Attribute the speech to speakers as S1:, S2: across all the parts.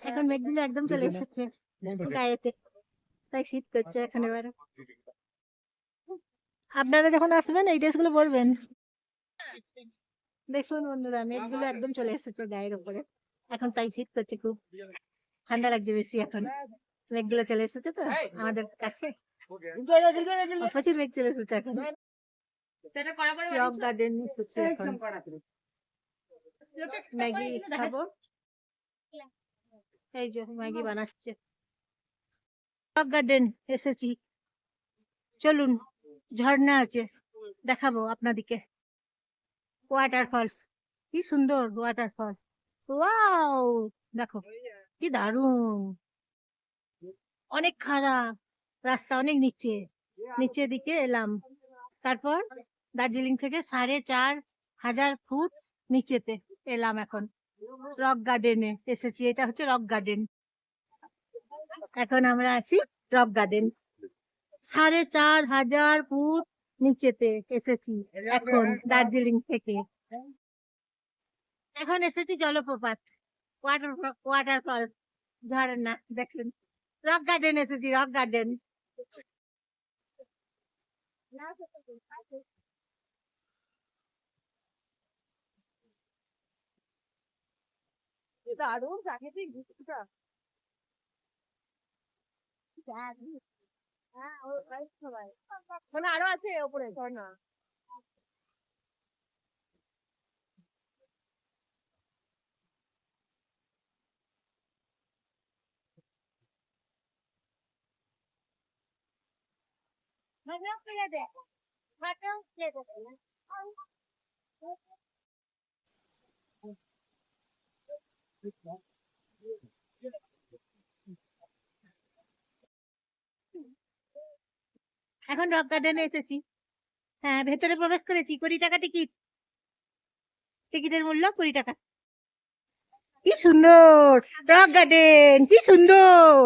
S1: এখন মেঘগুলো একদম চলে এসেছে গায়েতে, তাই শীত করছে এখন এবারে। আপনারা যখন আসবেন এই ড্রেসগুলো পরবেন। দেখুন বন্ধুরা, মেঘগুলো একদম চলে এসেছে গায়ের উপরে, এখন তাই শীত করছে, খুব ঠান্ডা লাগছে বেশি এখন। মেঘগুলো চলে এসেছে তো আমাদের কাছে, প্রচুর মেঘ চলে এসেছে এখন। রক গার্ডেন এসেছে এখন, ম্যাগি খাবো, এই যে ম্যাগি বানাচ্ছে। রক গার্ডেন এসেছি, চলুন, ঝর্ণা আছে দেখাবো আপনাদিকে। ওয়াটারফলস, কি সুন্দর ওয়াটারফল, ওয়াও দেখো কি দারুণ। অনেক খারাপ রাস্তা, অনেক নিচে, নিচের দিকে এলাম। তারপর দার্জিলিং থেকে 4,500 ফুট নিচেতে এলাম এখন। রক গার্ডেনে এসেছি, এটা হচ্ছে রক গার্ডেন। এখন আমরা আছি রক গার্ডেন, 4,500 ফুট নিচেতে এসেছি এখন দার্জিলিং থেকে। এখন এসেছি জলপ্রপাত, ওয়াটারফল, ঝর্ণা দেখুন। রক গার্ডেন এসেছি, রক গার্ডেন। দারুণ প্রাকৃতিক দৃশ্যটা। হ্যাঁ, আরো আছে ওপরে ঝর্ণা। এখন রক গার্ডেনে এসেছি, হ্যাঁ ভেতরে প্রবেশ করেছি। 20 টাকা টিকিট, টিকিটের মূল্য 20 টাকা। কি সুন্দর রক গার্ডেন, কি সুন্দর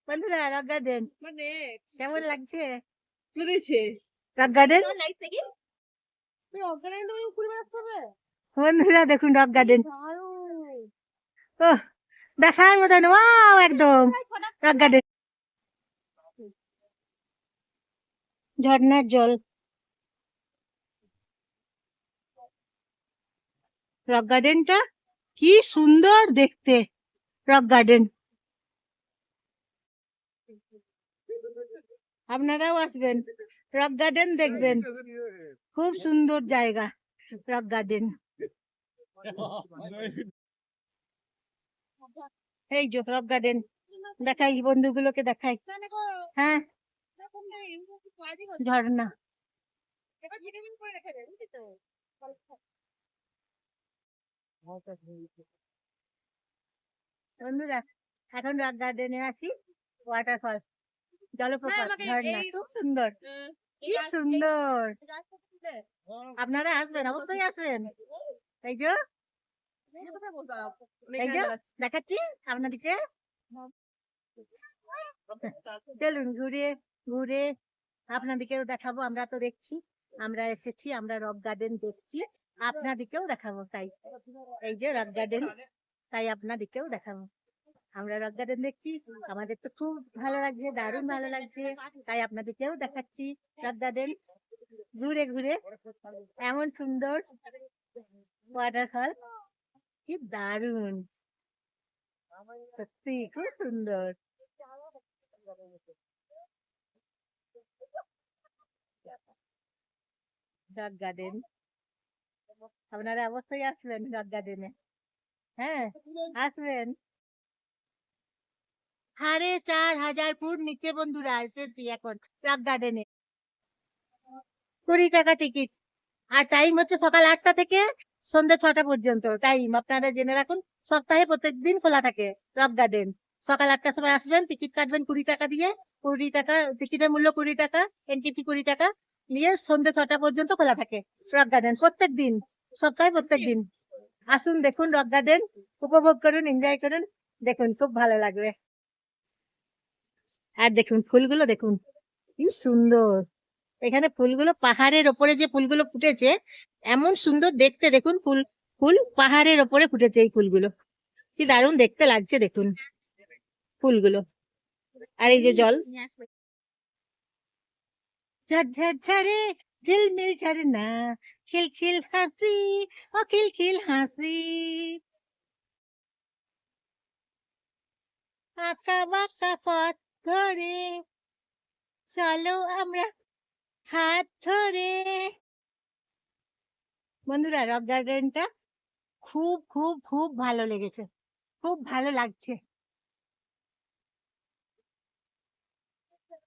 S1: বন্ধুরা। রক গার্ডেন মানে কেমন লাগছে রক গার্ডেন? বন্ধুরা দেখুন রক গার্ডেন, দেখার মতন, ওয়াও একদম রক গার্ডেন। ঝর্ণার জল, রক গার্ডেনটা কি সুন্দর দেখতে। রক গার্ডেন আপনারাও আসবেন, রক গার্ডেন দেখবেন, খুব সুন্দর জায়গা রক গার্ডেন। এই যে রক গার্ডেন, দেখাই বন্ধুগুলোকে দেখাই। হ্যাঁ ঝর্ণা, বন্ধুরা এখন রক গার্ডেনে আছি, ওয়াটারফল, জলপ্রপাত, ঝর্ণা, খুব সুন্দর, কি সুন্দর। আপনারা আসবেন, অবশ্যই আসবেন। এই যে এই যে দেখাচ্ছি আপনাদেরকে, চলুন ঘুরে ঘুরে আপনাদেরকেও দেখাবো। আমরা তো দেখছি, আমরা এসেছি, আমরা রক গার্ডেন দেখছি, আপনাদেরকেও দেখাবো। তাই এই যে রক গার্ডেন, তাই আপনাদেরকেও দেখাবো। আমরা রক গার্ডেন দেখছি, আমাদের তো খুব ভালো লাগছে, দারুণ ভালো লাগছে, তাই আপনাদেরকেও দেখাচ্ছি রক গার্ডেন ঘুরে ঘুরে। এমন সুন্দর ওয়াটারফল, কি দারুণ, সত্যি খুব সুন্দর। রক গার্ডেন আপনারা অবশ্যই আসবেন রক গার্ডেনে, হ্যাঁ আসবেন। 4,500 ফুট নিচে বন্ধুরা এসেছি এখন রক গার্ডেনে। 20 টাকা টিকিট, আর টাইম হচ্ছে সকাল 8টা থেকে সন্ধ্যে 6টা পর্যন্ত টাইম। আপনারা জেনে রাখুন, সপ্তাহে প্রত্যেকদিন খোলা থাকে রক গার্ডেন। সকাল 8টার সময় আসবেন, টিকিট কাটবেন 20 টাকা দিয়ে, 20 টাকা টিকিটের মূল্য, 20 টাকা, এন্ট্রি ফি 20 টাকা নিয়ে সন্ধ্যে 6টা পর্যন্ত খোলা থাকে রক গার্ডেন, প্রত্যেক দিন, সপ্তাহে প্রত্যেক দিন। আসুন দেখুন রক গার্ডেন, উপভোগ করুন, এনজয় করুন, দেখুন খুব ভালো লাগবে। আর দেখুন ফুলগুলো দেখুন, কি সুন্দর। এখানে ফুলগুলো পাহাড়ের ওপরে যে ফুলগুলো ফুটেছে, এমন সুন্দর দেখতে। দেখুন ফুল পাহাড়ের ওপরে ফুটেছে এই ফুলগুলো, কি দারুণ দেখতে লাগছে দেখুন ফুলগুলো। আর এই যে জল, ঝরঝর ঝরে ঝিলমিল ঝরনা, খিলখিল হাসি ও খিলখিল হাসি, আঁকা বাঁকা পথ ধরে চলো আমরা হাত ধরে। বন্ধুরা রক গার্ডেনটা খুব খুব খুব ভালো লেগেছে, খুব ভালো লাগছে,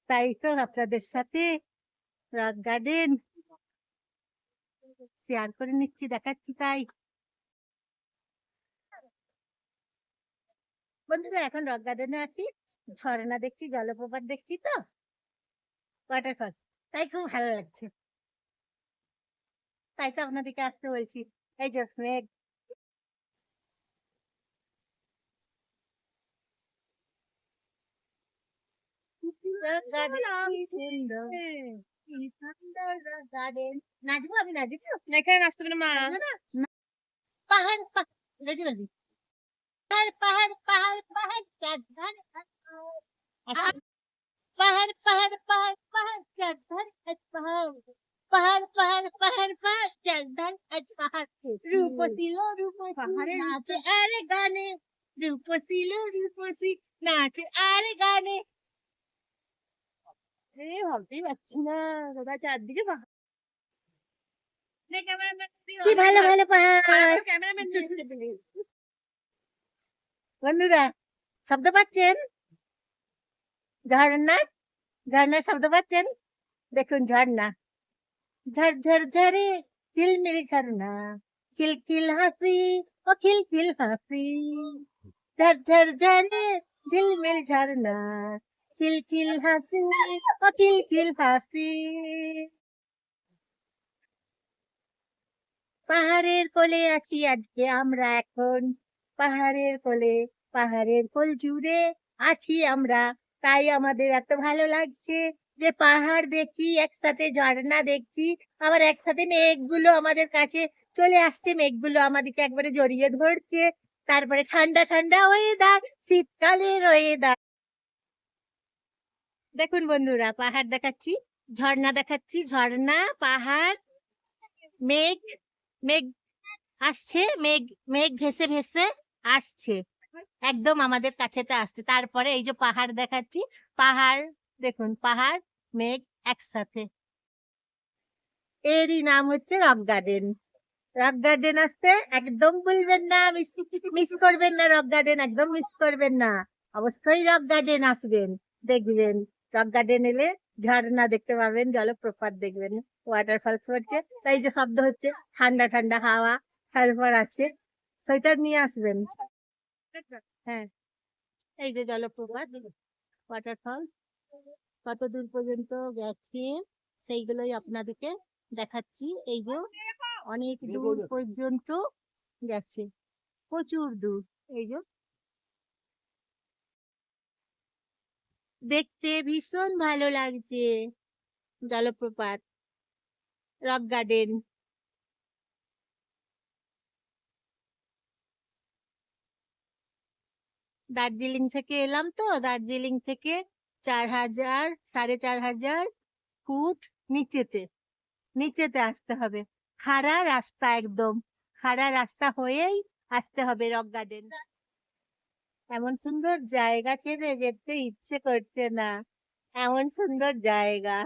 S1: তাই তো আপনাদের সাথে রক গার্ডেন শেয়ার করে নিচ্ছি, দেখাচ্ছি। তাই বন্ধুরা এখন রক গার্ডেনে আছি, ঝর্ণা দেখছি, জলপ্রপাত দেখছি, তো ওয়াটারফলস, তাই খুব ভালো লাগছে, তাই তো আপনাদেরকে আসতে বলছি। এই যে মেঘ, নাচবো, আমি নাচবো, এখানে নাচতে পারে মা, পাহাড় রেজি রেজি, পাহাড় পাহাড় পাহাড় পাহাড় চারধার, পাহাড় পাহাড় পাহাড় পাহাড় চারধার পাহাড়, পাহাড় পাহাড় পাহাড় পাহাড় চারধার পাহাড়, রূপসী লো রূপসী নাচে আরে গানে, রূপসী লো রূপসী নাচে আরে গানে। ভাবতেই পারছি না দাদা, চারদিকে পাহাড়, কি ভালো ভালো পাহাড়। বন্ধুরা শব্দ পাচ্ছেন ঝর্ণার, ঝর্ণার শব্দ পাচ্ছেন, দেখুন ঝর্ণা, ঝরঝর ঝরে ঝিলমিল ঝর্ণা, খিলখিল হাসি ও খিলখিল হাসি, ঝরঝর ঝরে ঝিলমিল ঝর্ণা, খিলখিল হাসি ও খিলখিল হাসি। পাহাড়ের কোলে আছি আজকে আমরা এখন, পাহাড়ের কোলে, পাহাড়ের কোল জুড়ে আছি আমরা, তাই আমাদের এত ভালো লাগছে যে পাহাড় দেখছি, একসাথে ঝর্ণা দেখছি, আবার একসাথে মেঘগুলো আমাদের কাছে চলে আসছে, মেঘগুলো আমাদেরকে একবারে জড়িয়ে ধরছে, তারপরে ঠান্ডা ঠান্ডা ওয়েদার, শীতকালের ওয়েদার। দেখুন বন্ধুরা পাহাড় দেখাচ্ছি, ঝর্ণা দেখাচ্ছি, ঝর্ণা, পাহাড়, মেঘ, মেঘ আসছে, মেঘ, মেঘ ভেসে ভেসে আসছে, একদম আমাদের কাছেতে আসছে, তারপরে এই যে পাহাড় দেখাচ্ছি, পাহাড় দেখুন, পাহাড় মেঘ একসাথে, এরই নাম হচ্ছে রক গার্ডেন। রক গার্ডেন আসতে একদম ভুলবেন না, মিস করবেন না, রক গার্ডেন একদম মিস করবেন না, অবশ্যই রক গার্ডেন আসবেন, দেখবেন রক গার্ডেন এলে ঝর্ণা দেখতে পাবেন, জলপ্রপাত দেখবেন, ওয়াটারফলস পড়ছে, তাই যে শব্দ হচ্ছে, ঠান্ডা ঠান্ডা হাওয়া, তারপর আছে সোয়েটার নিয়ে আসবেন। হ্যাঁ, এই যে জলপ্রপাত, ওয়াটারফলস কত দূর পর্যন্ত গেছে সেইগুলোই আপনাদেরকে দেখাচ্ছি, এই যে অনেক দূর পর্যন্ত গেছে, প্রচুর দূর, এই যে দেখতে ভীষণ ভালো লাগছে জলপ্রপাত, রক গার্ডেন। দার্জিলিং থেকে এলাম, তো দার্জিলিং থেকে 4,000 4,500 ফুট নিচেতে, নিচেতে আসতে হবে, খাড়া রাস্তা, একদম খাড়া রাস্তা হয়েই আসতে হবে রক গার্ডেন। এমন সুন্দর জায়গা ছেড়ে যেতে ইচ্ছে করছে না, এমন সুন্দর জায়গা।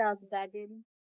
S1: Rock garden.